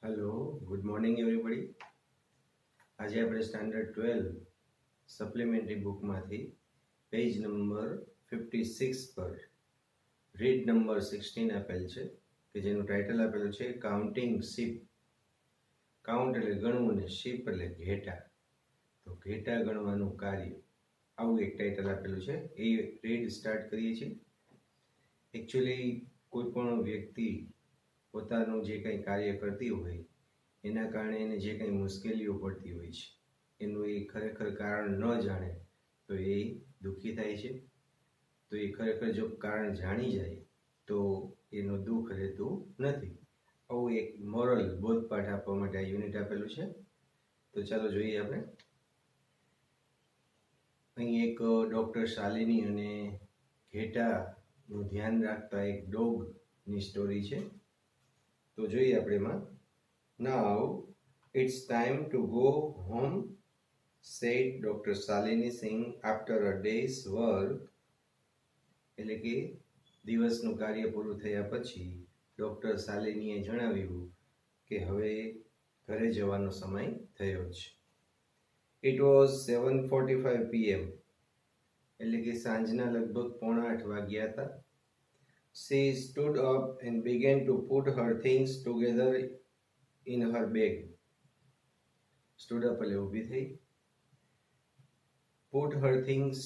Hello, good morning everybody. આજે આપણે standard 12 supplementary બુકમાંથી page number 56 પર રીડ નંબર 16 આપેલ છે કે જેનું ટાઇટલ આપેલું છે કાઉન્ટિંગ શીપ. કાઉન્ટ એટલે ગણવું ને શીપ એટલે ઘેટા, તો ઘેટા ગણવાનું કાર્ય, આવું એક ટાઇટલ આપેલું છે. એ રીડ સ્ટાર્ટ કરીએ છીએ. એકચ્યુઅલી કોઈ પણ વ્યક્તિ પોતાનું જે કંઈ કાર્ય કરતી હોય એના કારણે એને જે કંઈ મુશ્કેલીઓ પડતી હોય છે એનું એ ખરેખર કારણ ન જાણે તો એ દુઃખી થાય છે. તો એ ખરેખર જો કારણ જાણી જાય તો એનું દુઃખ રહેતું નથી. આવું એક મોરલ બોધપાઠ આપવા માટે આ યુનિટ આપેલું છે. તો ચાલો જોઈએ આપણે. અહીં એક ડૉક્ટર શાલિની અને ઘેટાનું ધ્યાન રાખતા એક ડોગની સ્ટોરી છે. તો જોઈએ આપણે એમાં. Now it's time to go home, said Dr. Shalini Singh after a day's work. એટલે કે દિવસનું કાર્ય પૂરું થયા પછી ડૉક્ટર શાલિનીએ જણાવ્યું કે હવે ઘરે જવાનો સમય થયો છે. It was 7:45 PM, એટલે કે સાંજના લગભગ 7:45 વાગ્યા હતા. She stood up and began to put her things together in her bag. Stood up એટલે ઊભી થઈ. Put her things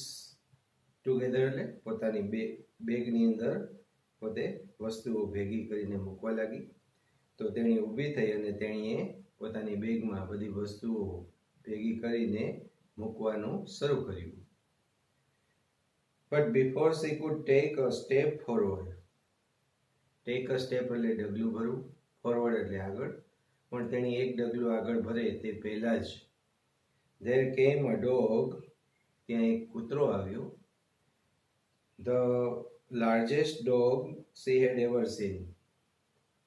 together એટલે પોતાની બેગની અંદર પોતે વસ્તુઓ ભેગી કરીને મૂકવા લાગી. તો તેણી ઊભી થઈ અને તેણીએ પોતાની બેગમાં બધી વસ્તુઓ ભેગી કરીને મૂકવાનું શરૂ કર્યું. But before she could take a step forward, take a step એટલે ડગલું ભરવું, forward એટલે આગળ, પણ તેણી એક ડગલું આગળ ભરે તે પહેલા જ there came a dog, ત્યાં એક કૂતરો આવ્યો. The largest dog she had ever seen,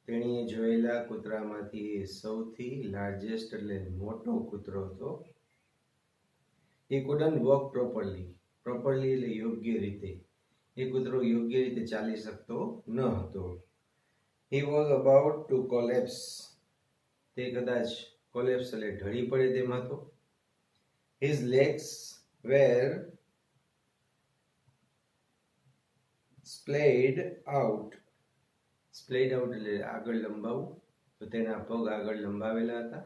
તેણીએ જોયેલા કૂતરામાંથી એ સૌથી લાર્જેસ્ટ એટલે મોટો કૂતરો હતો. He couldn't walk properly, properly એટલે યોગ્ય રીતે. એ કૂતરો યોગ્ય રીતે ચાલી શકતો ન હતો. He was about to collapse, તે કદાચ કોલેપ્સ એટલે ઢળી પડે તેમ હતો. His legs were splayed out, splayed out એટલે આગળ લંબાવું, તો તેના પગ આગળ લંબાવેલા હતા.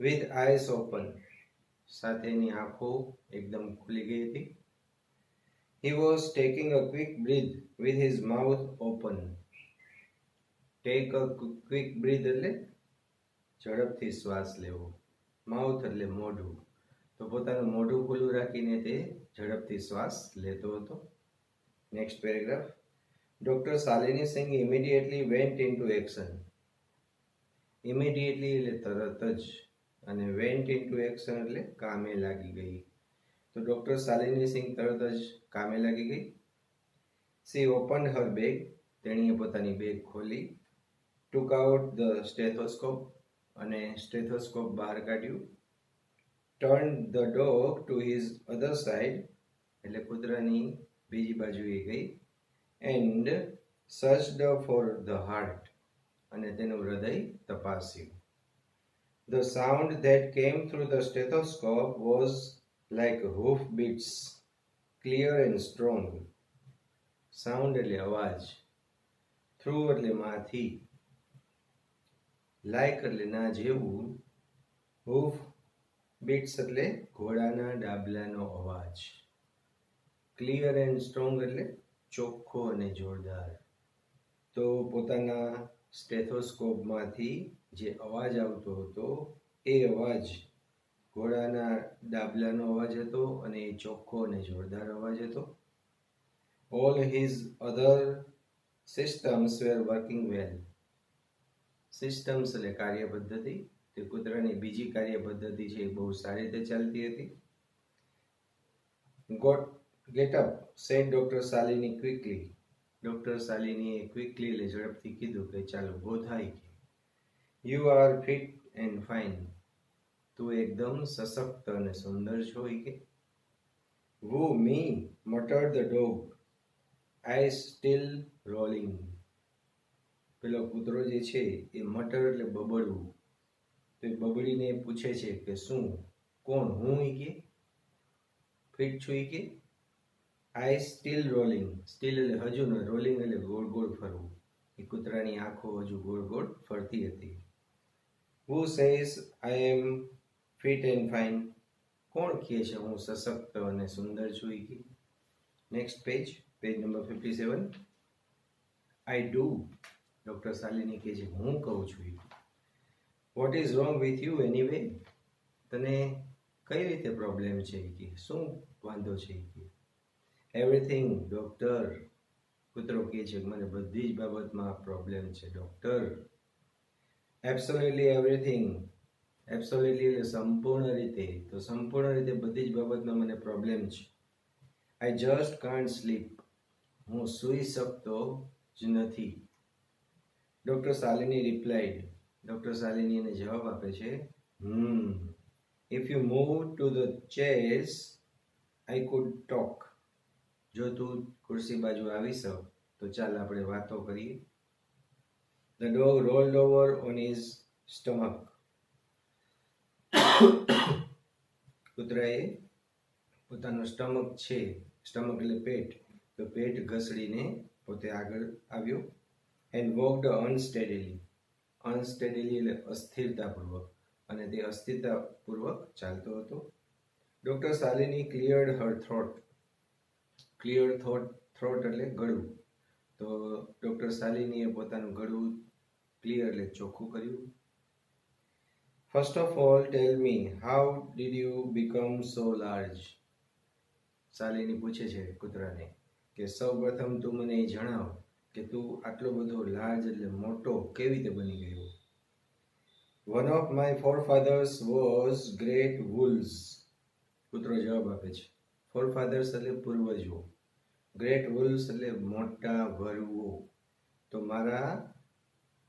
With eyes open, સાથેની આંખો એકદમ ખુલી ગઈ હતી. He was taking a quick breath with his mouth open. Take a quick breath એટલે ઝડપથી શ્વાસ લેવો. માઉથ એટલે મોઢું, તો પોતાનું મોઢું ખુલ્લું રાખીને તે ઝડપથી શ્વાસ લેતો હતો. Next paragraph. Doctor Shalini Singh immediately went into action. Immediately એટલે તરત જ, અને went into action એટલે કામે લાગી ગઈ. તો ડોક્ટર શાલિની સિંઘ તરત જ કામે લાગી ગઈ. She opened her bag, તેણીએ પોતાની બેગ ખોલી. Took out the stethoscope, અને સ્ટેથોસ્કોપ બહાર કાઢ્યું. Turned the dog to his other side, એટલે કૂતરાની બીજી બાજુએ ગઈ. And searched for the heart, અને તેનું હૃદય તપાસ્યું. The sound that came through the stethoscope was like hoof beats, clear and strong. Sound એટલે અવાજ, through એટલે માંથી, like એટલે ના જેવું, hoof beats એટલે ઘોડાના ડાબલાનો અવાજ, clear and strong એટલે ચોખ્ખો અને જોરદાર. તો પોતાના સ્ટેથોસ્કોપમાંથી જે અવાજ આવતો હતો એ અવાજ ઘોડાના ડાબલાનો અવાજ હતો અને એ ચોખ્ખો અને જોરદાર અવાજ હતો. All his other systems were working well. Systems એટલે કાર્યપદ્ધતિ, તે કૂતરાની બીજી કાર્યપદ્ધતિ છે એ બહુ સારી રીતે ચાલતી હતી. Get up, said Dr. Shalini quickly. Doctor શાલિનીએ ક્વિકલી એટલે ઝડપથી કીધું કે ચાલો ઊભો થાય. You are fit and fine, તું એકદમ સશક્ત અને સુંદર છો કે. Woo me, muttered the dog, eyes still rolling. પેલો કૂતરો જે છે એ મટર એટલે બબડવું, તો એ બબડીને પૂછે છે કે શું, કોણ, હું? ઈ કે ફિટ છું? ઈ કે આઈ સ્ટીલ રોલિંગ, સ્ટીલ એટલે હજુ ને, રોલિંગ એટલે ગોળ ગોળ ફરવું. એ કૂતરાની આંખો હજુ ગોળ ગોળ ફરતી હતી. Who says I am fit and fine, કોણ કહે છે હું સશક્ત અને સુંદર છું? ઈ કે next page, page number 57. I do, doctor Shalini કહે છે હું કહું છું. What is wrong with you anyway, તને કઈ રીતે પ્રોબ્લેમ છે? કે શું વાંધો છે? કે એવરીથિંગ ડોક્ટર, કૂતરો કહે છે મને બધી જ બાબતમાં પ્રોબ્લેમ છે ડોક્ટર. એબ્સોલ્યુટલી એવરીથિંગ, એબ્સોલ્યુટલી એટલે સંપૂર્ણ રીતે, તો સંપૂર્ણ રીતે બધી જ બાબતમાં મને પ્રોબ્લેમ છે. આઈ જસ્ટ કાન્ટ સ્લીપ, હું સૂઈ શકતો જ નથી. Doctor Shalini replied, doctor Shalini એને જવાબ આપે છે if you move to the chairs I could talk, જો તું ખુરશી બાજુ આવી શક તો ચાલ આપણે વાતો કરીએ. The dog rolled over on his stomach, કૂતરાએ પોતાનું સ્ટમક છે, સ્ટમક એટલે પેટ, તો પેટ ઘસડીને પોતે આગળ આવ્યો. એન્ડ વોકડ અનસ્ટેડીલી, અનસ્ટેડીલી એટલે અસ્થિરતાપૂર્વક, અને તે અસ્થિરતાપૂર્વક ચાલતો હતો. ડોક્ટર શાલિની ક્લિયર્ડ હર થ્રોટ, ક્લિયર થ્રોટ એટલે ગળું, તો ડોક્ટર શાલિનીએ પોતાનું ગળું ક્લિયર એટલે ચોખ્ખું કર્યું. First of all tell me how did you become so large, Shalini પૂછે છે કૂતરાને કે સૌ પ્રથમ તું મને એ જણાવ કે તું આટલો બધો લાર્જ એટલે મોટો કેવી રીતે બની ગયો. One of my forefathers was great wolves, કૂતરો જવાબ આપે છે ફોરફાધર્સ એટલે પૂર્વજો, ગ્રેટ વુલ્સ એટલે મોટા વરુઓ, તો મારા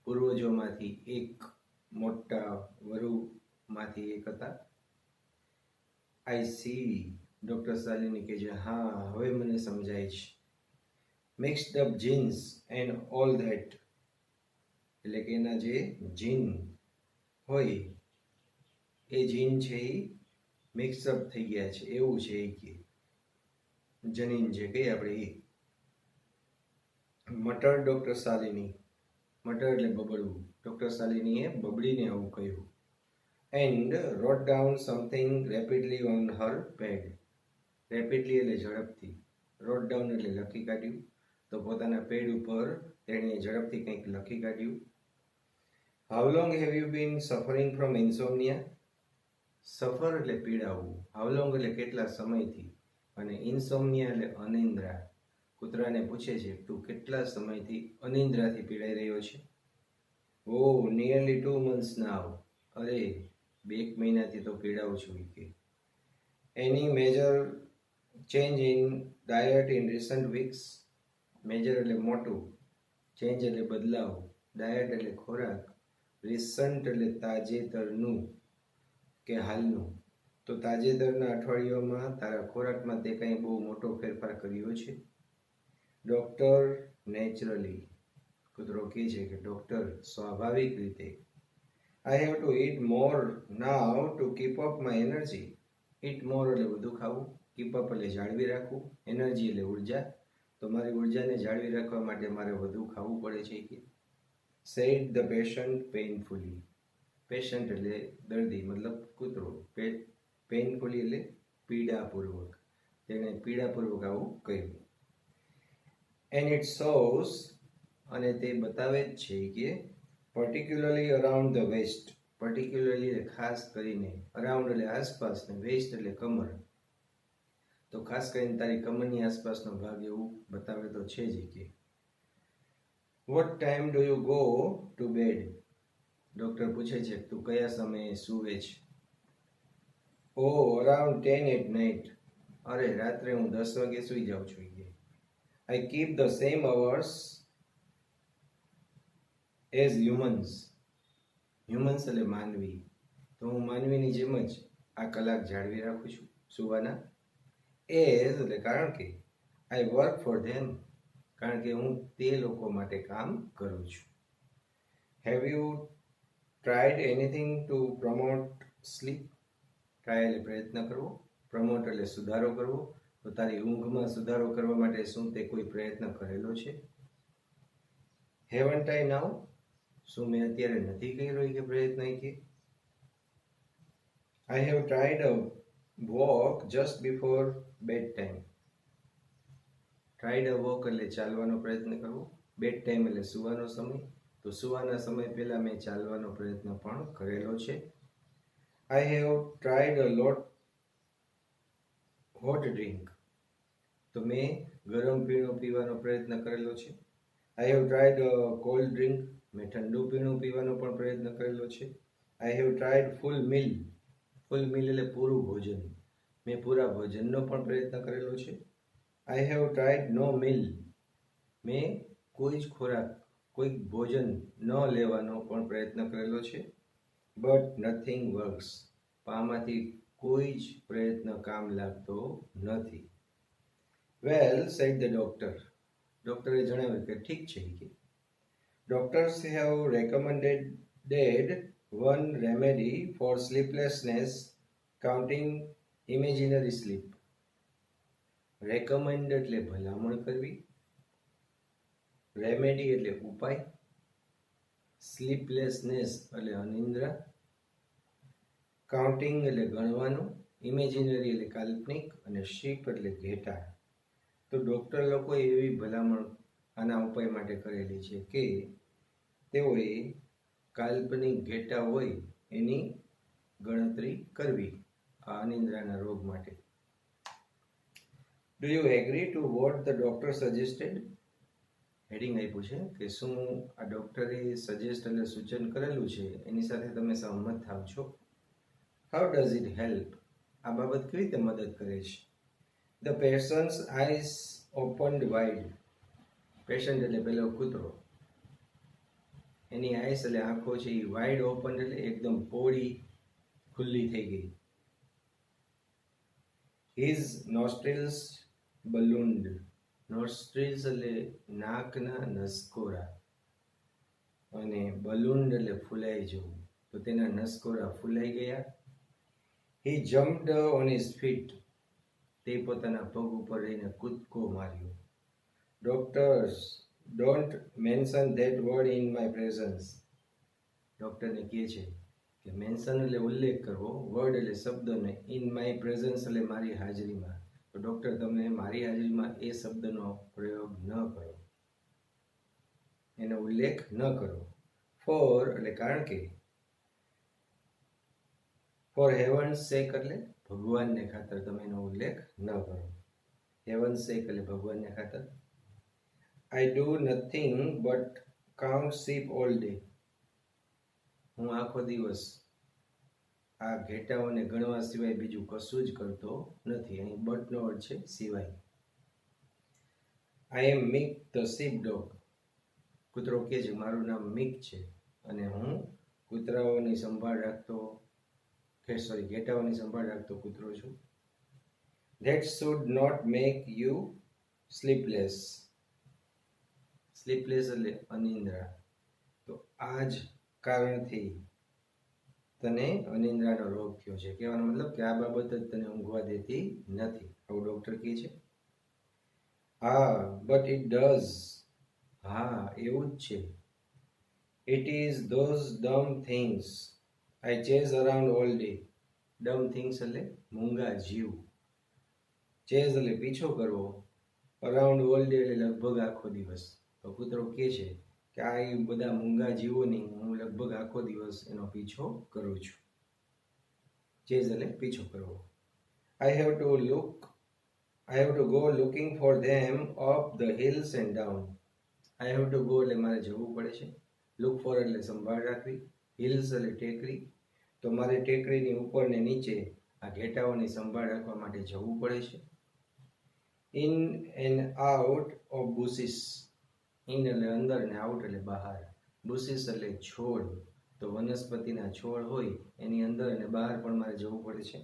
પૂર્વજોમાંથી એક, મોટા વરુમાંથી એક હતા. આઈ સી, ડોક્ટર શાલિની કહે છે હા હવે મને સમજાય છે. Mixed up jeans and all that, એટલે કે એના જે જીન હોય એ જીન છે એ મિક્સઅપ થઈ ગયા છે એવું છે. એ કે જનીન જે કહીએ આપણે એ. મટર ડોક્ટર શાલિની, મટર એટલે બબડવું, ડોક્ટર શાલિનીએ બબડીને આવું કહ્યું. And wrote down something rapidly on her pad, rapidly એટલે ઝડપથી, રોટ ડાઉન એટલે લખી કાઢ્યું, તો પોતાના પેડ ઉપર તેણે ઝડપથી કંઈક લખી કાઢ્યું. How long have you bin suffering from insomnia, સફર એટલે પીડાવું, હાઉ લોંગ એટલે કેટલા સમયથી, અને ઇન્સોમનિયા એટલે અનિંદ્રા. કૂતરાને પૂછે છે તું કેટલા સમયથી અનિંદ્રાથી પીડાઈ રહ્યો છે. ઓ નિયરલી 2 months નાવ, અરે 2 મહિનાથી તો પીડાવું છું. કે any major change in diet in recent weeks, major એટલે મોટું, ચેન્જ એટલે બદલાવ, ડાયટ એટલે ખોરાક, રિસન્ટ એટલે તાજેતરનું કે હાલનું, તો તાજેતરના અઠવાડિયામાં તારા ખોરાકમાં તે કંઈ બહુ મોટો ફેરફાર કર્યો છે. ડોક્ટર નેચરલી, કૂતરો કહે છે કે ડોક્ટર સ્વાભાવિક રીતે. I have to eat more now to keep up my energy, eat more એટલે વધુ ખાવું, કીપ અપ એટલે જાળવી રાખવું, એનર્જી એટલે ઉર્જા, તો મારી ઉર્જાને જાળવી રાખવા માટે મારે વધુ ખાવું પડે છે. કે સેડ ધ પેશન્ટ પેઇનફુલી, પેશન્ટ એટલે દર્દી મતલબ કૂતરો, પેઇનફુલી એટલે પીડાપૂર્વક, તેણે પીડાપૂર્વક આવું કહ્યું. એન્ડ ઇટ શોઝ, અને તે બતાવે જ છે કે particularly around the west, particularly એટલે ખાસ કરીને, અરાઉન્ડ એટલે આસપાસ, ને વેસ્ટ એટલે કમર, તો ખાસ કરીને તારી કમરની આસપાસનો ભાગ એવું બતાવે તો છે જ. કે what time do you go to bed, doctor પૂછે છે તું કયા સમયે સૂવે છે. ઓ અરાઉન્ડ 10 at night, અરે રાત્રે હું 10 વાગે સૂઈ જાઉં છું. I keep the same hours as humans, humans એટલે માનવી, તો હું માનવીની જેમ જ આ કલાક જાળવી રાખું છું સુવાના. એઝ એટલે કારણ કે, આઈ વર્ક ફોર ધેમ, કારણ કે હું તે લોકો માટે કામ કરું છું. Have you tried anything to promote sleep? Try એટલે પ્રયત્ન કરવો, પ્રમોટ એટલે સુધારો કરવો. તો તારી ઊંઘમાં સુધારો કરવા માટે શું તે કોઈ પ્રયત્ન કરેલો છે? Haven't I now? શું મેં અત્યારે નથી કર્યો કે પ્રયત્ન કે? I have tried a walk just before bed time. Tried a walk એટલે ચાલવાનો પ્રયત્ન કરવો, બેડ ટાઈમ એટલે સુવાનો સમય. તો સુવાના સમય પહેલા મેં ચાલવાનો પ્રયત્ન પણ કરેલો છે. I have tried a lot hot drink. તો મેં ગરમ પીણું પીવાનો પ્રયત્ન કરેલો છે. I have tried a cold drink. મેં ઠંડુ પીણું પીવાનો પણ પ્રયત્ન કરેલો છે. I have tried full meal. Full meal એટલે પૂરું ભોજન. મેં પૂરા ભોજનનો પણ પ્રયત્ન કરેલો છે. I have tried no meal. મેં કોઈ જ ખોરાક, કોઈ ભોજન ન લેવાનો પણ પ્રયત્ન કરેલો છે. But nothing works. આમાંથી કોઈ જ પ્રયત્ન કામ લાગતો નથી. Well said the doctor. ડોક્ટરે જણાવ્યું કે ઠીક છે કે doctors have recommended one remedy for sleeplessness counting imaginary sleep. Recommend એટલે ભલામણ કરવી, રેમેડી એટલે ઉપાય, સ્લીપલેસનેસ એટલે અનિદ્રા, કાઉન્ટિંગ એટલે ગણવાનું, ઇમેજિનરી એટલે કાલ્પનિક અને શીપ એટલે ઘેટા. તો ડૉક્ટર લોકોએ એવી ભલામણ આના ઉપાય માટે કરેલી છે કે તેઓએ કાલ્પનિક ઘેટા હોય એની ગણતરી કરવી આ અનિદ્રાના રોગ માટે. Do you agri two vote the doctor suggested? Heading આપ્યું છે કે શું આ ડોક્ટરે સજેસ્ટ એટલે સૂચન કરેલું છે એની સાથે તમે સહમત થાવ છો? How does it help? આ બાબત કેવી રીતે મદદ કરે છે? The patient's eyes opened wide. Patient એટલે પેલો કૂતરો, એની આઈસ એટલે આંખો છે એ વાઇડ ઓપન એટલે એકદમ પોળી ખુલ્લી થઈ ગઈ. હિઝ નોસ્ટ્રિલ્સ બલૂન્ડ. નોસ્ટ્રિલ્સ એટલે નાકના નસકોરા અને બલૂન્ડ એટલે ફૂલાઈ જવું. તો તેના નસકોરા ફૂલાઈ ગયા. He jumped on his feet. તે પોતાના પગ ઉપર રહીને કૂદકો માર્યો. Doctors don't mention that word in my presence. ડૉક્ટરને કહે છે કે મેન્શન એટલે ઉલ્લેખ કરવો, વર્ડ એટલે શબ્દને, ઇન માય પ્રેઝન્સ એટલે મારી હાજરીમાં. તો ડૉક્ટર તમે મારી હાજરીમાં એ શબ્દનો પ્રયોગ ન કરો, એનો ઉલ્લેખ ન કરો. ફોર એટલે કારણ કે, ફોર હેવન્સ સેક એટલે ભગવાનને ખાતર તમે એનો ઉલ્લેખ ન કરો. હેવન્સ સેક એટલે ભગવાનને ખાતર. I do nothing but count sheep all day. હું આખો દિવસ આ ઘેટાઓને ગણવા સિવાય બીજું કશું જ કરતો નથી. અહીં બટનો અર્થ છે સિવાય. આઈ એમ મિક ધ શીપ ડોગ. કૂતરો કહે છે મારું નામ મિક છે અને હું કૂતરાઓની સંભાળ રાખતો ઘેટાઓની સંભાળ રાખતો કૂતરો છું. That should not make you sleepless. Sleepless એટલે અનિદ્રા. તો આ જ કારણથી તને અનિદ્રાનો રોગ થયો છે. કહેવાનો મતલબ કે આ બાબત જ તને ઊંઘવા દેતી નથી, આવું ડૉક્ટર કહે છે. હા બટ ઇટ ડઝ. હા એવું જ છે. It is those dumb things I chase around all day. Dumb things એટલે મૂંગા જીવ. ચેઝ એટલે પીછો કરવો, અરાઉન્ડ ઓલ ડે એટલે લગભગ આખો દિવસ. તો કૂતરો કહે છે કે આ એ બધા મૂંગા જીવોની હું લગભગ આખો દિવસ એનો પીછો કરું છું. ચેઝ એટલે પીછો કરવો. આઈ have to go looking for them up the hills and down. I have to go એટલે મારે જવું પડે છે. લુક ફોર એટલે સંભાળ રાખવી. હિલ્સ એટલે ટેકરી. તો મારે ટેકરીની ઉપર ને નીચે આ ઘેટાઓની સંભાળ રાખવા માટે જવું પડે છે. In and out of bushes. In એટલે અંદર ને આઉટ એટલે બહાર. બુશિસ એટલે છોડ. તો વનસ્પતિના છોડ હોય એની અંદર અને બહાર પણ મારે જવું પડે છે.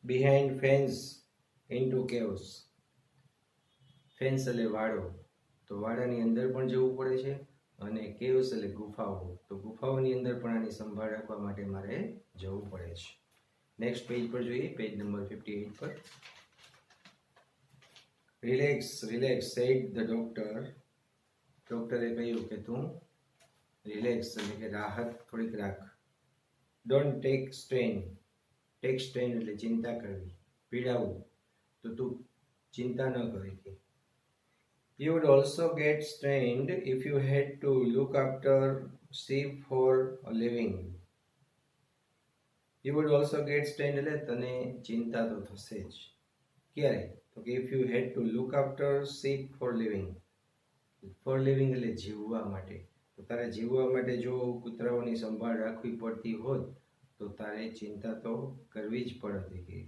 Behind fans into caves. Fans એટલે વાડો. તો વાડાની અંદર પણ જવું પડે છે અને કેવ્સ એટલે ગુફાઓ, તો ગુફાઓની અંદર પણ આની સંભાળ રાખવા માટે મારે જવું પડે છે. નેક્સ્ટ પેજ પર જોઈએ, પેજ નંબર 58 પર. Relax relax said the doctor. ડોક્ટરે કહ્યું કે તું રિલેક્સ એટલે કે રાહત થોડીક રાખ. Don't take strain. Take strain એટલે ચિંતા કરવી, પીડાવું, તો તું ચિંતા ન કરી. કે You would also get strained if you had to look after sheep for a living. You would also get strained એટલે તને ચિંતા તો થશે જ. ક્યારે? તો કે if you had to look after sheep for living. For living એટલે જીવવા માટે. તો તારે જીવવા માટે જો કૂતરાઓની સંભાળ રાખવી પડતી હોત તો તારે ચિંતા તો કરવી જ પડતી.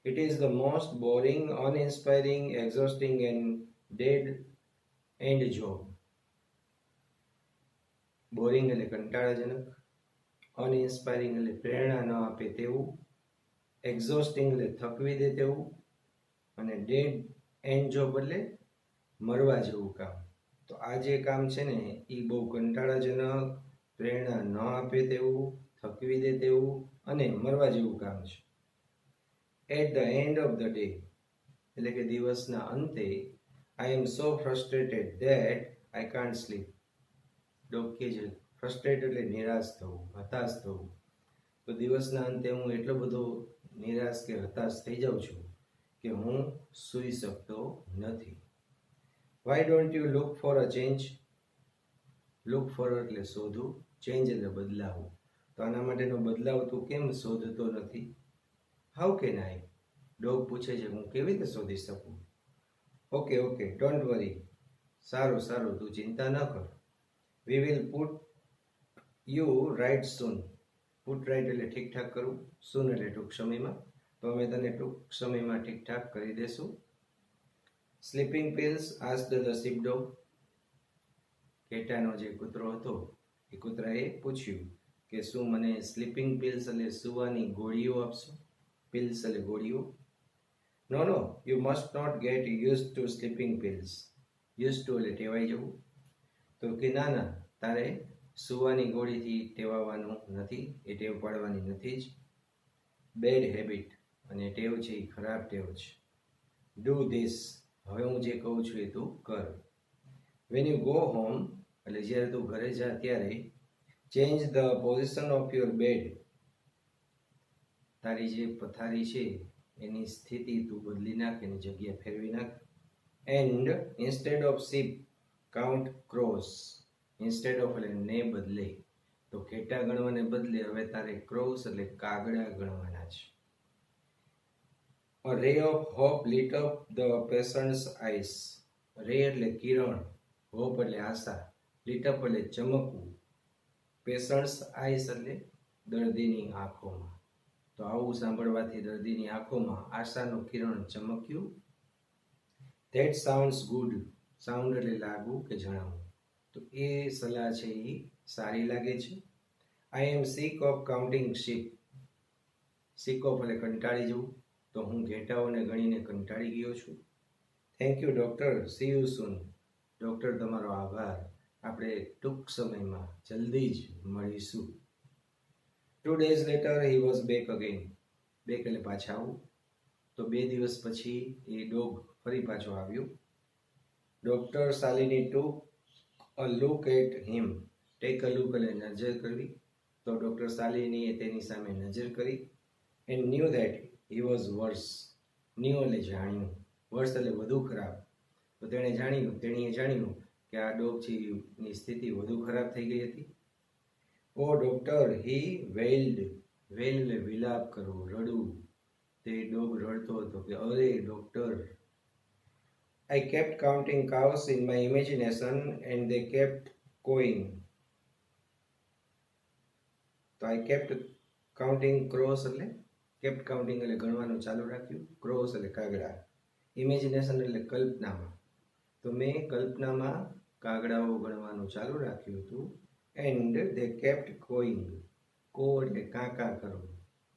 It is the most boring, uninspiring, exhausting and dead end job. Boring એટલે કંટાળાજનક, અનઇન્સ્પાયરિંગ એટલે પ્રેરણા ન આપે તેવું, એક્ઝોસ્ટિંગ એટલે થકવી દે તેવું, અને ડેડ એન્ડ જોબ એટલે મરવા જેવું કામ. તો આ જે કામ છે ને એ બહુ કંટાળાજનક, પ્રેરણા ન આપે તેવું, થકવી દે તેવું અને મરવા જેવું કામ છે. At the end of the day એટલે કે દિવસના અંતે I am so frustrated that I can't sleep. Dog કે છે ફ્રસ્ટ્રેટેડ એટલે નિરાશ થવું, હતાશ થવું. તો દિવસના અંતે હું એટલો બધો નિરાશ કે હતાશ થઈ જાઉં છું કે હું સૂઈ શકતો નથી. Why don't you look for a change? Look for એટલે શોધવું, ચેન્જ એટલે બદલાવું. તો આના માટેનો બદલાવ તું કેમ શોધતો નથી? How can I? ડોગ પૂછે છે હું કેવી રીતે શોધી શકું? Okay okay, don't worry. સારું સારું, તું ચિંતા ન કર. We will put you right soon. Put right એટલે ઠીકઠાક કરવું, soon એટલે ટૂંક સમયમાં. તો અમે તને ટૂંક સમયમાં ઠીકઠાક કરી દેશું. Sleeping pills asked the sheepdog. ઘેટાનો જે કૂતરો હતો એ કૂતરાએ પૂછ્યું કે શું મને સ્લીપિંગ પિલ્સ એટલે સુવાની ગોળીઓ આપશો? પિલ્સ એટલે ગોળીઓ. No, no, you must not get used to sleeping pills. Used to એટલે ટેવાઈ જવું. તો કે ના ના, તારે સુવાની ગોળીથી ટેવાવાનું નથી, એ ટેવ પાડવાની નથી જ. બેડ હેબિટ અને ટેવ છે એ ખરાબ ટેવ છે. ડુ ધીસ, હવે હું જે કહું છું એ તું કર. વેન યુ ગો હોમ એટલે જ્યારે તું ઘરે જા ત્યારે change the position of your bed. તારી જે પથારી છે એની સ્થિતિ તું બદલી નાખ, એની જગ્યા ફેરવી નાખ. And instead of sheep count cross. Instead of એટલે ને બદલે, તો ઘેટા ગણવાને બદલે હવે તારે ક્રોસ એટલે કાગડા ગણવાના છે. A ray of hope lit up the patient's eyes. રે એટલે કિરણ, હોપ એટલે આશા, lit up એટલે ચમકવું, પેશન્ટ્સ આઈસ એટલે દર્દીની આંખોમાં. તો આવું સાંભળવાથી દર્દીની આંખોમાં આશાનું કિરણ ચમક્યું. That sounds good. સાઉન્ડ એટલે લાગવું કે જણાવવું. તો એ સલાહ છે એ સારી લાગે છે. I am sick of counting sheep. Sick of એટલે કંટાળી જવું. તો હું ઘેટાઓને ગણીને કંટાળી ગયો છું. Thank you doctor. See you soon. Doctor તમારો આભાર. આપણે ટૂંક સમયમાં જલ્દી જ મળીશું. 2 days later he was back again. Back એટલે પાછા આવું. તો 2 દિવસ પછી એ ડોગ ફરી પાછો આવ્યો. Doctor Shalini took a look at him. Take a look એટલે નજર કરવી. તો ડોક્ટર શાલિનીએ તેની સામે નજર કરી. And knew that he was worse. Knew એટલે જાણ્યું, worse એટલે વધુ ખરાબ. તો તેણીએ જાણ્યું કે આ ડોગ છે ની સ્થિતિ વધુ ખરાબ થઈ ગઈ હતી. ઓ ડોક્ટર, હી વેઇલ્ડ. વેઇલ એટલે વિલાપ કરવું, રડવું. તે ડોગ રડતો હતો કે અરે doctor. I kept counting cows in my imagination and they kept going. તો I kept counting crows એટલે kept counting એટલે ગણવાનું ચાલુ રાખ્યું, crows એટલે કાગડા, ઇમેજિનેશન એટલે કલ્પનામાં. તો મેં કલ્પનામાં કાગડાઓ ગણવાનું ચાલુ રાખ્યું હતું. And they kept going. કો એટલે કાંકા કરવું,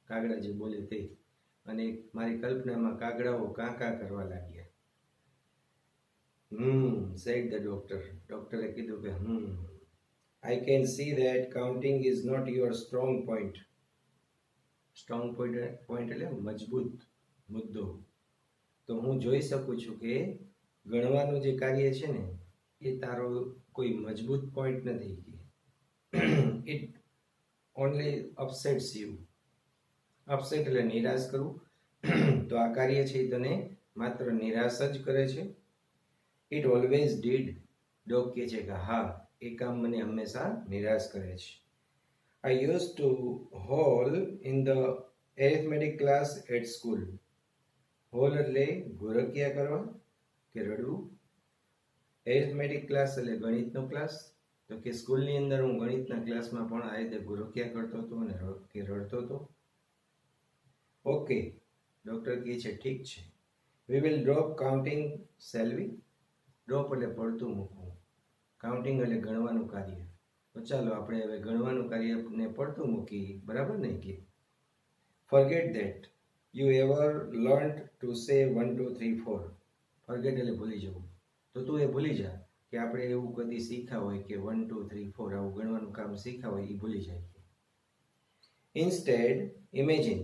કાગડા જે બોલે તે. અને મારી કલ્પનામાં કાગડાઓ કાંકા કરવા લાગ્યા. said the doctor. ડોક્ટરે કીધું કે I can see that counting is not your strong point. Strong point એટલે મજબૂત મુદ્દો. તો હું જોઈ શકું છું કે ગણવાનું જે કાર્ય છે ને એ તારો કોઈ મજબૂત પોઈન્ટ નથી. It only upsets you. Upset એટલે નિરાશ કરવું. તો આ કાર્ય છે એ તને માત્ર નિરાશ જ કરે છે. It always did. ડોગ કહે છે કે હા, એ કામ મને હંમેશા નિરાશ કરે છે. I used to howl in the arithmetic class at school. Howl એટલે ગોરકિયા કરવા કે રડવું. એરિથમેટિક ક્લાસ એટલે ગણિતનો ક્લાસ. તો કે સ્કૂલની અંદર હું ગણિતના ક્લાસમાં પણ આ રીતે ગોરકિયા કરતો હતો અને કે રડતો હતો. ઓકે, ડૉક્ટર કહે છે ઠીક છે. We will drop counting, shall we? Drop એટલે પડતું મૂકવું, કાઉન્ટિંગ એટલે ગણવાનું કાર્ય. તો ચાલો આપણે હવે ગણવાનું કાર્યને પડતું મૂકી, બરાબર ને? કે forget that you ever learnt to say 1 2 3 4. Forget એટલે ભૂલી જવું. તો તું એ ભૂલી જા કે આપણે એવું કદી શીખ્યા હોય કે 1 2 3 4 આવું ગણવાનું કામ શીખ્યા હોય, એ ભૂલી જાય. Instead imagine.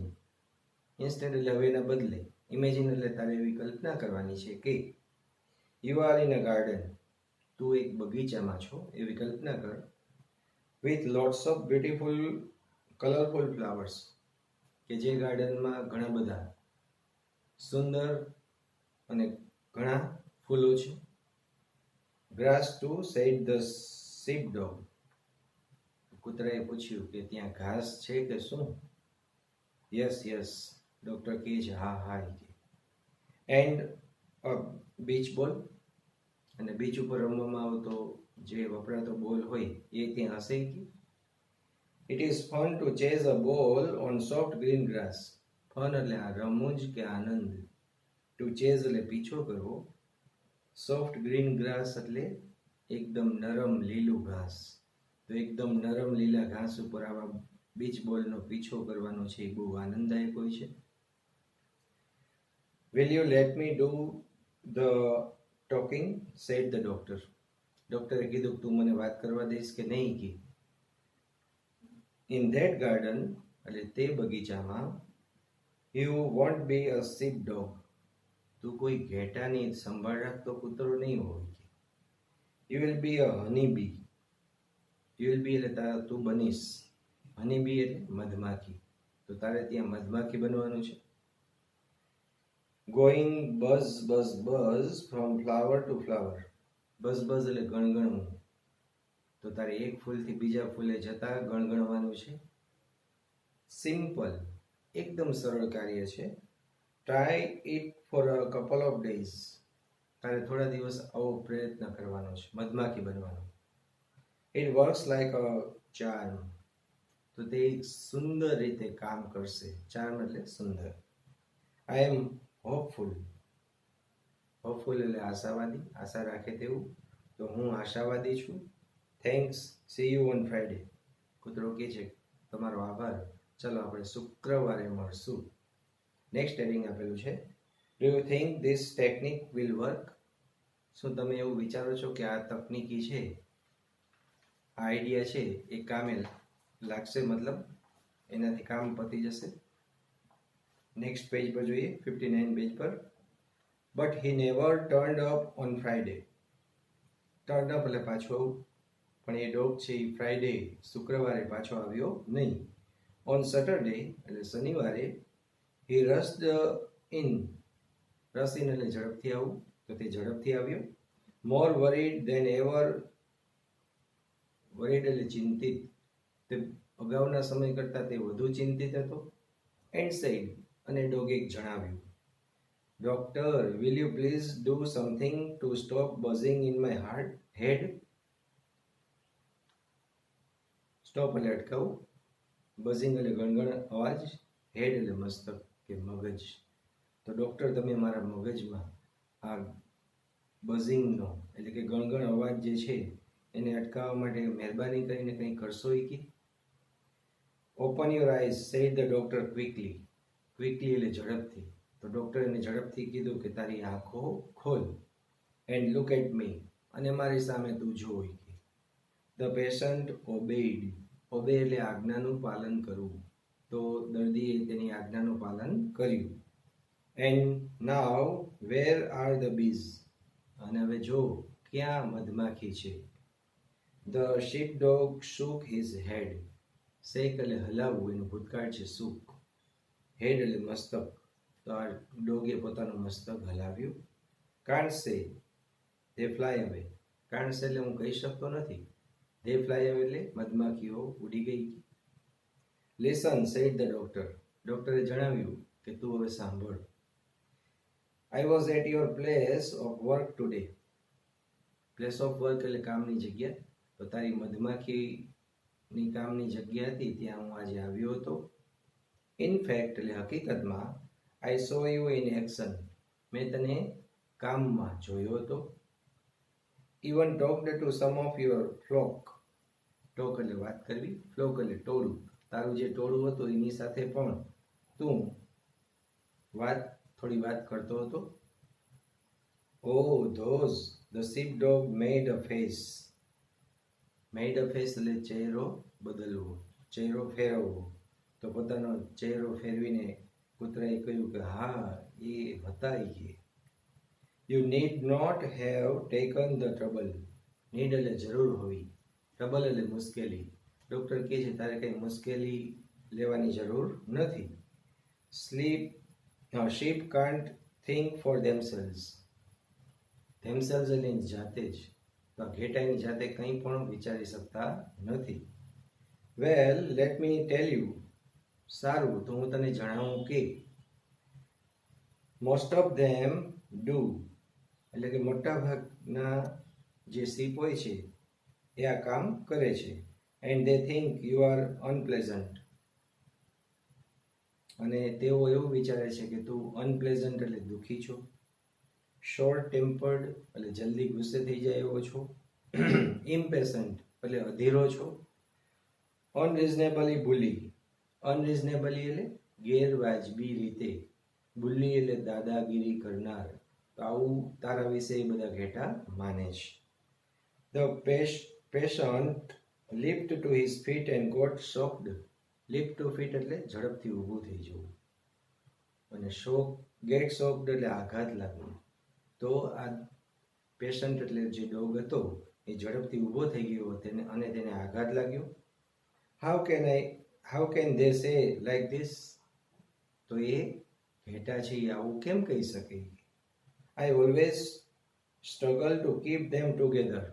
ઇન્સ્ટેડ એટલે હવે એના બદલે. ઇમેજિન એટલે તારે એવી કલ્પના કરવાની છે કે you are in a garden. તું એક બગીચામાં છો એવી કલ્પના કર. With lots of beautiful colourful flowers. કે જે ગાર્ડનમાં ઘણા બધા સુંદર અને ઘણા ફૂલો છે. Grass too said the sheep dog. કૂતરાએ પૂછ્યું કે ત્યાં ઘાસ છે કે શું? યસ યસ, ડૉક્ટર કહે છે હા હા. એન્ડ અ બીચ બોલ. અને બીચ ઉપર રમવામાં આવતો જે વપરાતો બોલ હોય એ ત્યાં હશે કે? It is fun to chase a ball on soft green grass. Fun એટલે આ રમૂજ કે આનંદ. ટુ ચેઝ એટલે પીછો કરવો. સોફ્ટ ગ્રીન ગ્રાસ એટલે એકદમ નરમ લીલું ઘાસ. તો એકદમ નરમ લીલા ઘાસ ઉપર આવા બીચ બોલનો પીછો કરવાનો છે એ બહુ આનંદદાયક હોય છે. Will you let me do the talking? said the doctor. ડોક્ટરે કીધું તું મને વાત કરવા દઈશ કે નહીં? કે in that garden એટલે તે બગીચામાં you won't be a sheep dog. તું કોઈ ઘેટાની સંભાળ રાખતો કૂતરો નહીં હોય. You will be a honey bee. You will be એટલે તું બનીશ. honey bee એટલે મધમાખી. તો તારે ત્યાં મધમાખી બનવાનું છે. Going buzz buzz buzz from flower to flower. Buzz buzz એટલે ગણગણવું. તો તારે એક ફૂલથી બીજા ફૂલે જતા ગણગણવાનું છે. સિમ્પલ એકદમ સરળ કાર્ય છે. Try it for a couple of days. તારે થોડા દિવસ આવો પ્રયત્ન કરવાનો છે, મધમાખી બનવાનો. It works like a charm. તો તે સુંદર રીતે કામ કરશે. ચાર્મ એટલે સુંદર. આઈ એમ હોપફુલ. હોપફુલ એટલે આશાવાદી, આશા રાખે તેવું. તો હું આશાવાદી છું. Thanks, C you on Friday. કૂતરો કહે છે તમારો આભાર, ચલો આપણે શુક્રવારે મળશું. નેક્સ્ટ હેડિંગ આપેલું છે, do you think this technique will work? શું તમે એવું વિચારો છો કે આ તકનીકી છે, આ આઈડિયા છે એ કામે લાગશે? મતલબ એનાથી કામ પતી જશે. નેક્સ્ટ પેજ પર જોઈએ, 59 પેજ પર. But he never turned up on Friday. Turned up એટલે પાછો આવું. પણ એ ડોગ છે એ ફ્રાઈડે શુક્રવારે પાછો આવ્યો નહીં. ઓન સેટરડે એટલે શનિવારે હી રસ્ડ ઇન. રસ ઇન એટલે ઝડપથી આવું. તો તે ઝડપથી આવ્યો. મોર વરીડ દેન એવર. વરીડ એટલે ચિંતિત. તે અગાઉના સમય કરતાં તે વધુ ચિંતિત હતો. એન્ડ સેડ અને ડોગે જણાવ્યું, doctor will you please do something to stop buzzing in my head. Stop એટલે અટકાવું. બઝિંગ એટલે ગણગણ અવાજ. હેડ એટલે મસ્તક કે મગજ. તો ડૉક્ટર તમે મારા મગજમાં આ બઝિંગનો એટલે કે ગણગણ અવાજ જે છે એને અટકાવવા માટે મહેરબાની કરીને કંઈ કરશો? કે open your eyes said the doctor quickly. Quickly એટલે ઝડપથી. તો ડૉક્ટરે એને ઝડપથી કીધું કે તારી આંખો ખોલ. એન્ડ લુક એટ મી, અને મારી સામે તું જોઈ. The patient ઓબેડ. ઓબે એટલે આજ્ઞાનું પાલન કરવું. તો દર્દીએ તેની આજ્ઞાનું પાલન કર્યું. And now where are the bees. અને હવે જો ક્યાં મધમાખી છે. The sheep dog shook his head. Shake એટલે હલાવવું, એનું ભૂતકાળ છે શૂક. હેડ એટલે મસ્તક. તો આ ડોગે પોતાનું મસ્તક હલાવ્યું. કાન્ટ સે, they fly away. કાન્ટ સે એટલે હું કહી શકતો નથી. they fly away એટલે મધમાખીઓ ઉડી ગઈ. Listen said the doctor. ડોક્ટરે જણાવ્યું કે તું હવે સાંભળ. I was at your place of work today. Place of work એટલે કામની જગ્યા. તો તારી મધમાખીની કામની જગ્યા હતી ત્યાં હું આજે આવ્યો હતો. ઇન ફેક્ટ એટલે હકીકતમાં I saw you in action. મેં તને કામમાં જોયો હતો. Even talked to some of your flock. Talk એટલે વાત કરવી, ફ્લોક એટલે ટોળું. તારું જે ટોળું હતું એની સાથે પણ તું થોડી વાત કરતો હતો. Oh, those, the sheepdog made a face. Made a face એટલે ચહેરો બદલવો, ચહેરો ફેરવવો. તો પોતાનો ચહેરો ફેરવીને કૂતરાએ કહ્યું કે હા, એ હતા એ. You need not have taken the trouble. Need એટલે જરૂર હોવી, ટ્રબલ એટલે મુશ્કેલી. ડોક્ટર કહે છે તારે કંઈ મુશ્કેલી લેવાની જરૂર નથી. Sheep can't think for themselves. Themselves એટલે જાતે જ. તો ઘેટાની જાતે કંઈ પણ વિચારી શકતા નથી. Well, let me tell you. સારું, તો હું તને જણાવું કે most of them do. એટલે કે મોટા ભાગના જે શીપ હોય છે એ આ કામ કરે છે. And they think you are unpleasant. અને તેઓ એવું વિચારે છે કે તું અનપ્લેઝન્ટ એટલે દુઃખી છો. શોર્ટ ટેમ્પર્ડ એટલે જલ્દી ગુસ્સે થઈ જાય એવો છો. ઇમ્પેશન્ટ એટલે અધીરો છો. અનરિઝનેબલી બુલી. અનરિઝનેબલી એટલે ગેરવાજબી રીતે. બુલ્લી એટલે દાદાગીરી કરનાર. તો આવું તારા વિશે એ બધા ઘેટા માને છે. The patient lift to his feet and got shocked. lift to feet એટલે ઝડપથી ઊભું થઈ જવું. અને get shocked એટલે આઘાત લાગવો. તો આ પેશન્ટ એટલે જે ડોગ હતો એ ઝડપથી ઊભો થઈ ગયો અને તેને આઘાત લાગ્યો. how can they say like this? તો એ ઘેટા છે એ આવું કેમ કહી શકે? I always struggle to keep them together.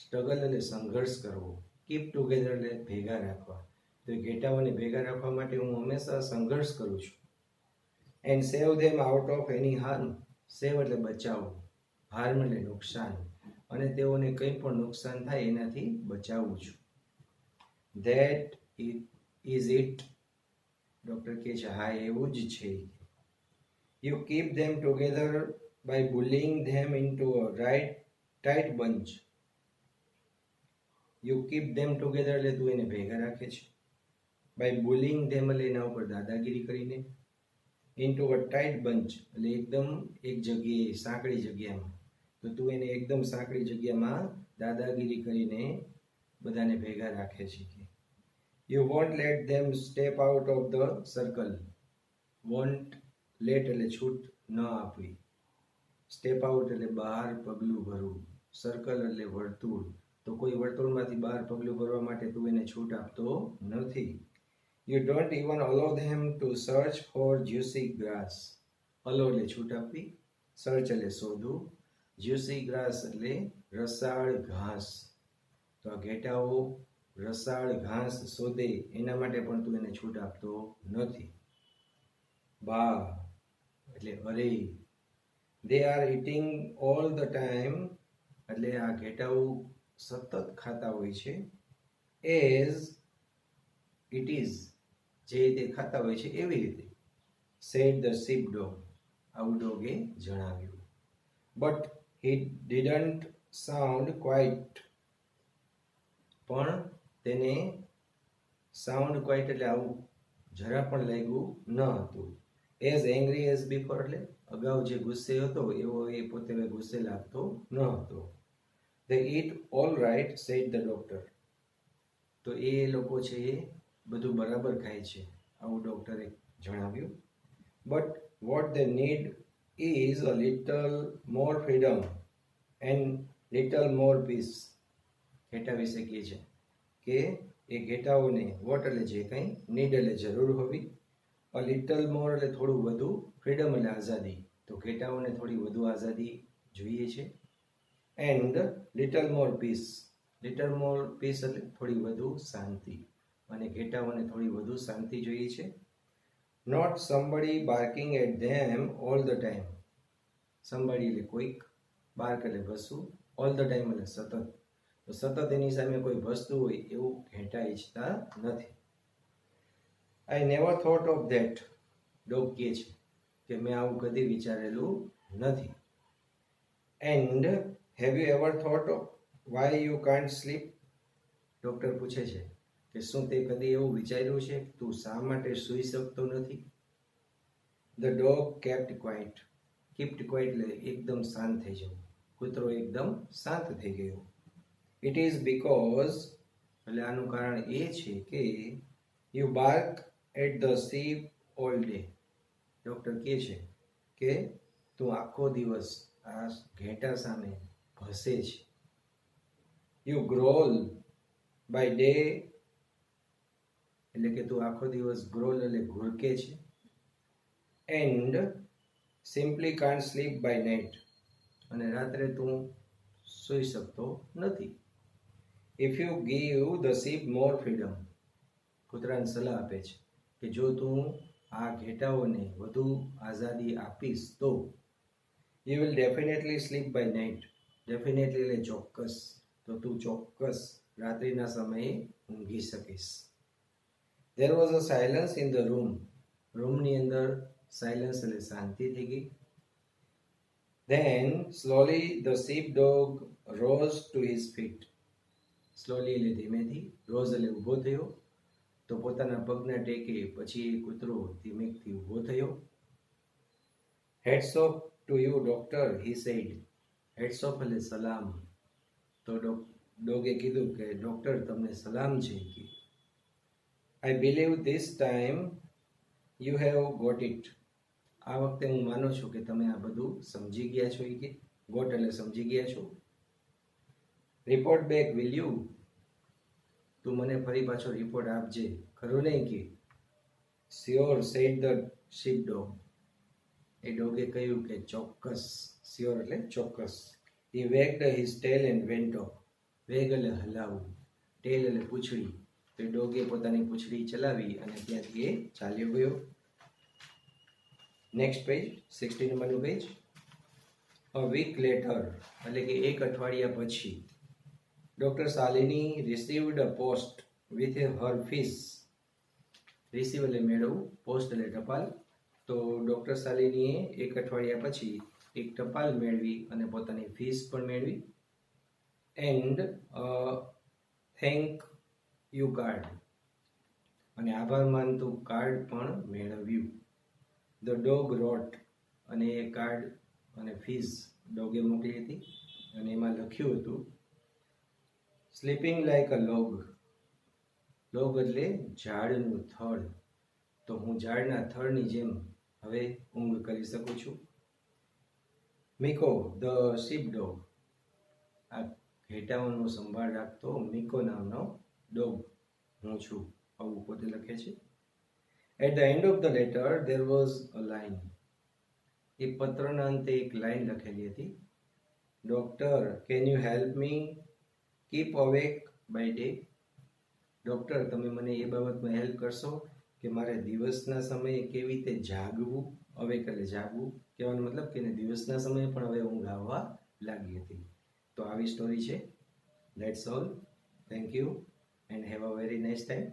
Struggle એટલે સંઘર્ષ કરવો. કીપ ટુગેધર એટલે ભેગા રાખવા. તો એ ઘેટાઓને ભેગા રાખવા માટે હું હંમેશા સંઘર્ષ કરું છું. And save them out of any harm. Save એટલે બચાવવું, હાર્મ એટલે નુકસાન, અને તેઓને કંઈ પણ નુકસાન થાય એનાથી બચાવવું છું. That is it. ડૉક્ટર કહે છે હા એવું જ છે. You keep them together by bullying them into a tight bunch. You keep them together એટલે તું એને ભેગા રાખે છે. બાય bullying them એટલે એના ઉપર દાદાગીરી કરીને. into a tight bunch એટલે એકદમ એક જગ્યાએ સાંકડી જગ્યામાં. તો તું એને એકદમ સાંકડી જગ્યામાં દાદાગીરી કરીને બધાને ભેગા રાખે છે. You won't let them step out of the circle. Won't let એટલે છૂટ ન આપવી. સ્ટેપ આઉટ એટલે બહાર પગલું ભરવું. સર્કલ એટલે વર્તુળ. તો કોઈ વર્તુળમાંથી બહાર પગલું ભરવા માટે તું એને છૂટ આપતો નથી. You don't even allow them to search for juicy grass. Allow એટલે છૂટ આપવી, search એટલે શોધવું, juicy grass એટલે રસાળ ઘાસ. તો આ ઘેટાઓ રસાળ ઘાસ શોધે એના માટે પણ તું એને છૂટ આપતો નથી. બા એટલે અરે. They are eating all the time એટલે આ ઘેટાઓ સતત ખાતા હોય છે. As it is જે રીતે ખાતા હોય છે એવી રીતે. said the sheepdog. આવું ડોગે જણાવ્યું. but he didn't sound quite. પણ તેને સાઉન્ડ ક્વાઇટ એટલે આવું જરા પણ લાગ્યું ન હતું. એઝ એંગ્રી એઝ બિફોર, એટલે અગાઉ જે ગુસ્સે હતો એવો એ પોતે ગુસ્સે લાગતો ન હતો. They eat all right, said the doctor. તો એ લોકો છે એ બધું બરાબર ખાય છે, આવું ડોક્ટરે જણાવ્યું. But what they need is a little more freedom and little more peace. ઘેટા વિશે કહે છે કે એ ઘેટાઓને વોટ એટલે જે કંઈ, નીડ એટલે જરૂર હોવી, અ લિટલ મોર એટલે થોડું વધુ, ફ્રીડમ એટલે આઝાદી, તો ઘેટાઓને થોડી વધુ આઝાદી જોઈએ છે. And little more peace, little more peace એટલે થોડી વધુ શાંતિ, અને ઘેટાઓને થોડી વધુ શાંતિ જોઈએ છે. Not somebody barking at them all the time. somebody એટલે કોઈક, બાર્ક એટલે ભસવું, ઓલ ધ ટાઈમ એટલે સતત, તો સતત એની સામે કોઈ ભસતું હોય એવું ઘેટા ઈચ્છતા નથી. I never thought of that, dog કહે છે કે મેં આવું કદી વિચારેલું નથી. And have you ever thought of why you can't sleep, doctor પૂછે છે કે શું તે કદી એવું વિચાર્યું છે તું શા માટે સૂઈ શકતો નથી. The dog kept quiet, kept quiet એટલે એકદમ શાંત થઈ જવું, કૂતરો એકદમ શાંત થઈ ગયો. ઇટ ઇઝ બીકોઝ એટલે આનું કારણ એ છે કે you bark at the sheep all day, doctor કહે છે કે તું આખો દિવસ આ ઘેટા સામે ભસે છે. યુ ગ્રોલ બાય ડે એટલે કે તું આખો દિવસ ગ્રોલ એટલે ઘુરકે છે. And simply can't sleep by night, અને રાત્રે તું સૂઈ શકતો નથી. If you give the sheep more freedom, કૂતરાને સલાહ આપે છે કે જો તું આ ઘેટાઓને વધુ આઝાદી આપીશ તો you will definitely sleep by night, definitely એટલે ચોક્કસ, તો તું ચોક્કસ રાત્રિના સમયે ઊંઘી શકીશ. There was a silence in the room, રૂમની અંદર સાયલન્સ એટલે શાંતિ થઈ ગઈ. Then slowly the sheepdog rose to his feet, slowly એટલે ધીમેથી, રોઝ એટલે ઊભો થયો, તો પોતાના પગના ટેકે પછી એ કૂતરો ધીમેથી ઊભો થયો. Heads of to you doctor, he said, heads of એટલે સલામ, તો ડોગે કીધું કે ડોક્ટર તમને સલામ છે કે I believe this time you have got it, આ વખતે હું માનું છું કે તમે આ બધું સમજી ગયા છો. કે ગોટ એટલે સમજી ગયા છો. રિપોર્ટ બેક વિલ યુ, તું મને ફરી પાછો રિપોર્ટ આપજે, ખરું નહીં કે. Sure said the sheep dog, એ ડોગે કહ્યું કે ચોક્કસ, શ્યોર એટલે ચોક્કસ. He wagged his tail and went off, wag એટલે હલાવવું, ટેલ એટલે પૂંછડી, તો ડોગે પોતાની પૂંછડી ચલાવી અને ત્યાંથી એ ચાલ્યો ગયો. નેક્સ્ટ પેજ, 60 નંબરનું પેજ. અ વીક લેટર એટલે કે એક અઠવાડિયા પછી doctor Shalini received a post with her fees, receive એટલે મેળવવું, પોસ્ટ એટલે ટપાલ, તો ડોક્ટર શાલિનીએ એક અઠવાડિયા પછી એક ટપાલ મેળવી અને પોતાની ફીસ પણ મેળવી. એન્ડ થેન્ક યુ કાર્ડ, અને આભાર માનતું કાર્ડ પણ મેળવ્યું. ધ ડોગ રોટ, અને એ કાર્ડ અને ફીસ ડોગે મોકલી હતી, અને એમાં લખ્યું હતું સ્લીપિંગ લાઈક અ લોગ, લોગ એટલે ઝાડનું થડ, તો હું ઝાડના થડની જેમ હવે ઊંઘ કરી શકું છું. મિકો ધ શીપ ડોગ, આ ઘેટાઓનો સંભાળ રાખતો મિકો નામનો ડોગ હું છું, આવું પોતે લખે છે. At the end of the letter there was a line, એ પત્રના અંતે એક લાઈન લખેલી હતી. Doctor can you help me keep awake by day, doctor તમે મને એ બાબતમાં હેલ્પ કરશો કે મારે દિવસના સમયે કેવી રીતે જાગવું, અવેક એટલે જાગવું, કહેવાનો મતલબ કે દિવસના સમયે પણ હવે ઊંઘ આવવા લાગી હતી. તો આવી સ્ટોરી છે. Let's all, thank you and have a very nice time.